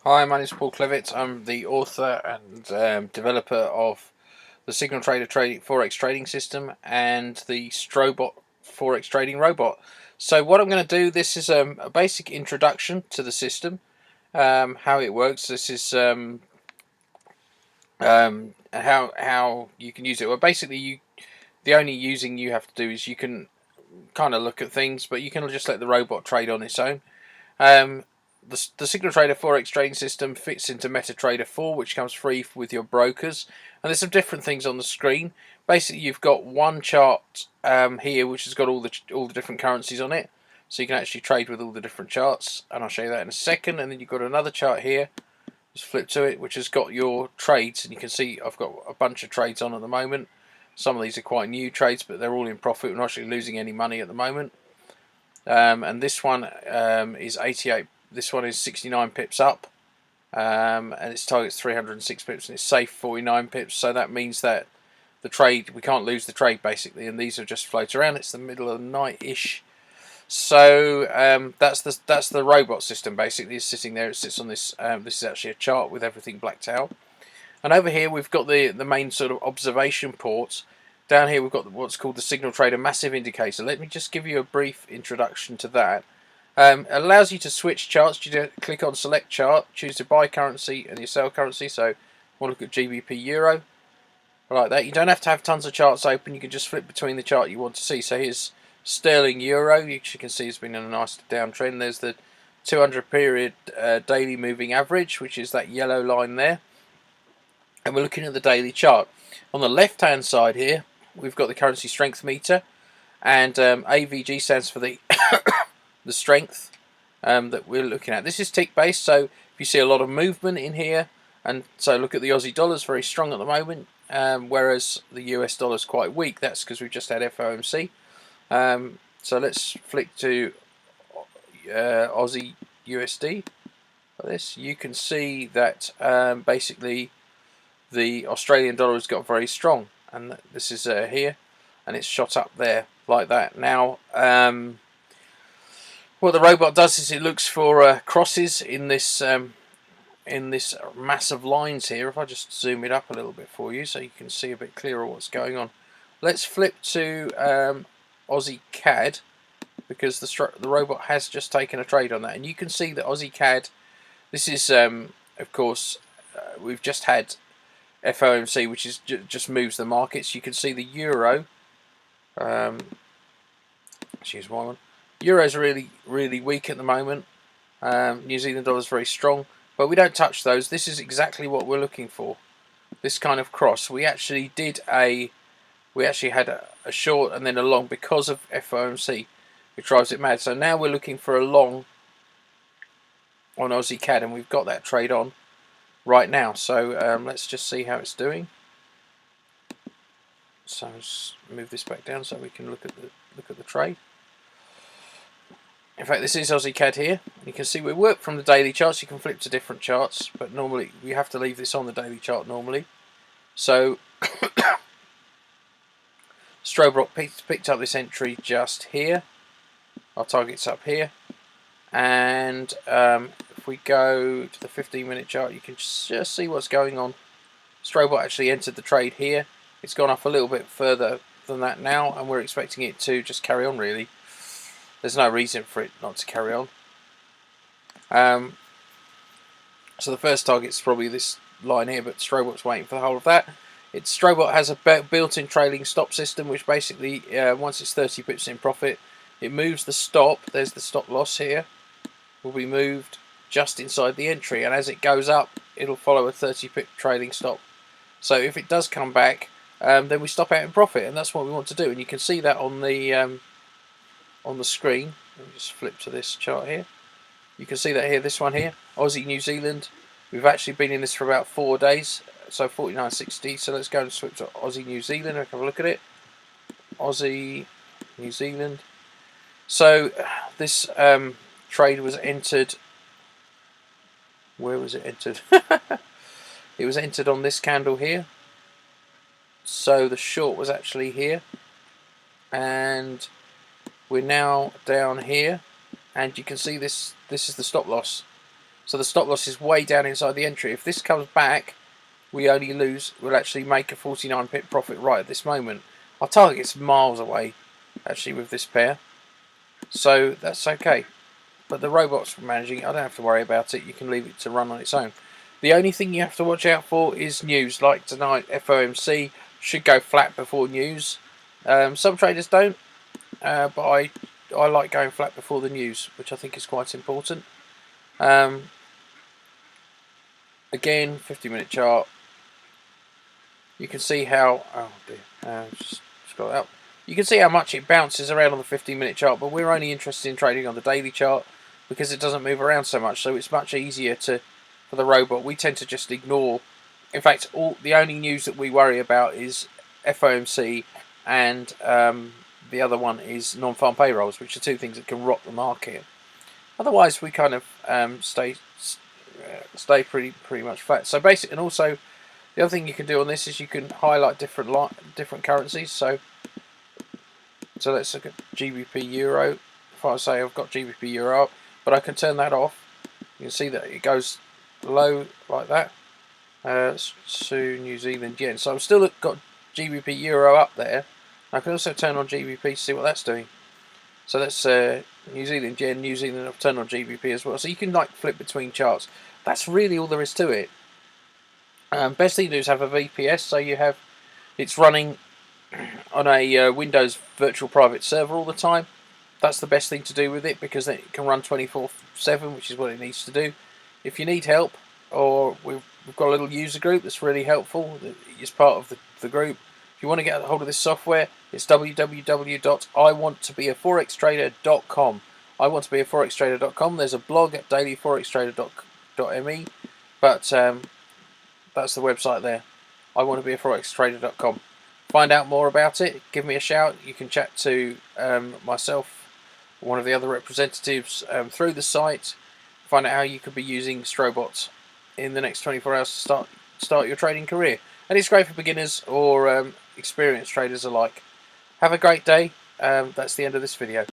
Hi, my name is Paul Clevitt. I'm the author and developer of the SignalTrader Forex trading system and the STRobot Forex trading robot. So what I'm going to do, this is a basic introduction to the system, how it works. This is how you can use it. Well, basically, the only using you have to do is you can kind of look at things, but you can just let the robot trade on its own. Um, the SignalTrader Forex trading system fits into MetaTrader 4, which comes free with your brokers. And there's some different things on the screen. Basically, you've got one chart here, which has got all the different currencies on it, so you can actually trade with all the different charts. And I'll show you that in a second. And then you've got another chart here. Just flip to it, which has got your trades, and you can see I've got a bunch of trades on at the moment. Some of these are quite new trades, but they're all in profit. We're not actually losing any money at the moment. And this one is 88. This one is 69 pips up, and its target's 306 pips, and it's safe 49 pips. So that means that the trade, we can't lose the trade basically, and these are just float around. It's the middle of the night-ish. So that's the robot system basically. It's sitting there. It sits on this. This is actually a chart with everything blacked out. And over here we've got the main sort of observation ports. Down here we've got what's called the SignalTrader Massive Indicator. Let me just give you a brief introduction to that. It allows you to switch charts. You click on Select Chart, choose to buy currency and you sell currency. So I want to look at GBP Euro, like that. You don't have to have tons of charts open. You can just flip between the chart you want to see. So here's Sterling Euro, which you can see has been in a nice downtrend. There's the 200 period daily moving average, which is that yellow line there. And we're looking at the daily chart. On the left hand side here, we've got the currency strength meter, and AVG stands for the the strength that we're looking at. This is tick based, so if you see a lot of movement in here, and so look at the Aussie dollar is very strong at the moment, whereas the US dollar is quite weak. That's because we've just had FOMC. So let's flick to Aussie USD. For this, you can see that basically the Australian dollar has got very strong, and this is here, and it's shot up there like that. Now, what the robot does is it looks for crosses in this mass of lines here. If I just zoom it up a little bit for you so you can see a bit clearer what's going on. Let's flip to Aussie CAD, because the robot has just taken a trade on that, and you can see that Aussie CAD, this is of course we've just had FOMC, which is just moves the markets. You can see the euro. Choose one. Euro's really weak at the moment. New Zealand dollar's very strong, but we don't touch those. This is exactly what we're looking for. This kind of cross. We actually had a short and then a long because of FOMC, which drives it mad. So now we're looking for a long on Aussie CAD, and we've got that trade on right now. So let's just see how it's doing. So let's move this back down so we can look at the trade. In fact, this is Aussie CAD here. You can see we work from the daily charts. You can flip to different charts, but normally we have to leave this on the daily chart normally. So STRobot picked up this entry just here. Our target's up here, and if we go to the 15-minute chart, you can just see what's going on. STRobot actually entered the trade here. It's gone up a little bit further than that now, and we're expecting it to just carry on really. There's no reason for it not to carry on. So the first target's probably this line here, but STRobot's waiting for the whole of that. STRobot has a built-in trailing stop system, which basically, once it's 30 pips in profit, it moves the stop. There's the stop loss here. Will be moved just inside the entry, and as it goes up, it'll follow a 30 pip trailing stop. So if it does come back, then we stop out in profit, and that's what we want to do. And you can see that on the screen. Let me just flip to this chart here. You can see that here, this one here, Aussie New Zealand. We've actually been in this for about 4 days, so 49.60. So let's go and switch to Aussie New Zealand and have a look at it. Aussie New Zealand. So this trade was entered. Where was it entered? It was entered on this candle here. So the short was actually here, and we're now down here, and you can see this is the stop loss. So the stop loss is way down inside the entry. If this comes back, we'll actually make a 49 pip profit right at this moment. Our target's miles away, actually, with this pair. So that's okay. But the robot's managing it. I don't have to worry about it. You can leave it to run on its own. The only thing you have to watch out for is news. Like tonight, FOMC should go flat before news. Some traders don't, but I like going flat before the news, which I think is quite important. Again, 50-minute chart. You can see how, oh dear, just scroll up. You can see how much it bounces around on the 15-minute chart, but we're only interested in trading on the daily chart because it doesn't move around so much. So it's much easier for the robot. We tend to just ignore. In fact, the only news that we worry about is FOMC, and the other one is non-farm payrolls, which are two things that can rock the market. Otherwise, we kind of stay pretty much flat. So basic, and also the other thing you can do on this is you can highlight different currencies. So let's look at GBP Euro. If I say I've got GBP Euro up, but I can turn that off. You can see that it goes low like that. So New Zealand Yen. So I've still got GBP Euro up there. I can also turn on GBP to see what that's doing. So that's New Zealand Yen, New Zealand. I've turned on GBP as well. So you can like flip between charts. That's really all there is to it. Best thing to do is have a VPS, so it's running on a Windows virtual private server all the time. That's the best thing to do with it, because it can run 24/7, which is what it needs to do. If you need help, or we've got a little user group that's really helpful, it's part of the group. If you want to get a hold of this software, it's www.iwanttobeaforextrader.com. iwanttobeaforextrader.com. There's a blog at dailyforextrader.me, but that's the website there. iwanttobeaforextrader.com. Find out more about it. Give me a shout. You can chat to myself, one of the other representatives, through the site. Find out how you could be using STRobot in the next 24 hours to start your trading career. And it's great for beginners or experienced traders alike. Have a great day. That's the end of this video.